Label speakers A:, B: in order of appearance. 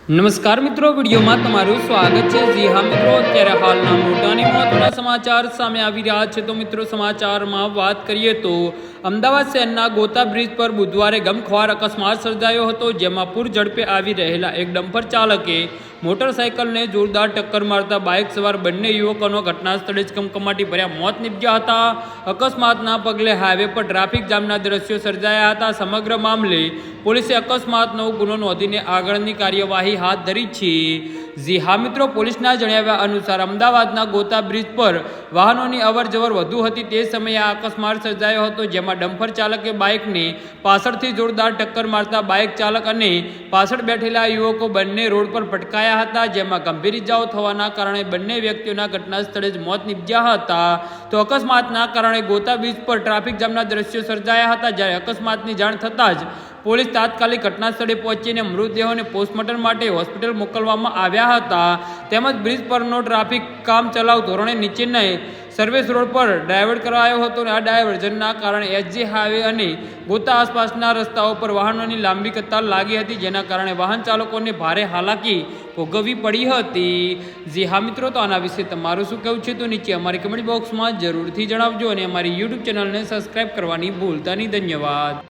A: નમસ્કાર મિત્રો, વિડીયોમાં તમારું સ્વાગત છે। જી હા મિત્રો, અત્યારે હાલના મોટા અને મહત્વના સમાચાર સામે આવી રહ્યા છે। તો મિત્રો, સમાચારમાં વાત કરીએ તો અમદાવાદ શહેરના ગોતા બ્રિજ પર બુધવારે ગમખ્વાર અકસ્માત સર્જાયો હતો, જેમાં પૂર ઝડપે આવી રહેલા એક ડમ્પર ચાલકે મોટરસાઇકલને જોરદાર ટક્કર મારતા બાઇક સવાર બંને યુવકોનો ઘટના સ્થળે જ કમકમાટી ભર્યા મોત નીપજ્યા હતા। અકસ્માતના પગલે હાઈવે પર ટ્રાફિક જામના દ્રશ્યો સર્જાયા હતા। સમગ્ર મામલે પોલીસે અકસ્માતનો ગુનો નોંધીને આગળની કાર્યવાહી હાથ ધરી છે। જી હા મિત્રો, પોલીસના જણાવ્યા અનુસાર અમદાવાદના ગોતા બ્રિજ પર વાહનોની અવરજવર વધુ હતી તે સમયે આ અકસ્માત સર્જાયો હતો, જેમાં ડમ્પર ચાલકે બાઇકને પાછળથી જોરદાર ટક્કર મારતા બાઇક ચાલક અને પાછળ બેઠેલા યુવકો બંને રોડ પર પટકાયા હતા, જેમાં ગંભીર ઇજાઓ થવાના કારણે બંને વ્યક્તિઓના ઘટના સ્થળે જ મોત નીપજ્યા હતા। તો અકસ્માતના કારણે ગોતા બ્રિજ પર ટ્રાફિક જામના દ્રશ્યો સર્જાયા હતા, જ્યારે અકસ્માતની જાણ થતાં જ પોલીસ તાત્કાલિક ઘટના સ્થળે પહોંચીને મૃતદેહોને પોસ્ટમોર્ટમ માટે હોસ્પિટલ મોકલવામાં આવ્યા હતા। તેમજ બ્રિજ પરનો ટ્રાફિક કામ ચલાઉ ધોરણે નીચેના સર્વિસ રોડ પર ડાયવર્ટ કરાયો હતો અને આ ડાયવર્ઝનના કારણે એસજી હાઈવે અને ગોતા આસપાસના રસ્તાઓ પર વાહનોની લાંબી કતાર લાગી હતી, જેના કારણે વાહન ચાલકોને ભારે હાલાકી ભોગવવી પડી હતી। જી હા મિત્રો, તો આના વિશે તમારું શું કહેવું છે તો નીચે અમારી કમેન્ટ બોક્સમાં જરૂરથી જણાવજો અને અમારી યુટ્યુબ ચેનલને સબસ્ક્રાઈબ કરવાની ભૂલતા નહીં। ધન્યવાદ।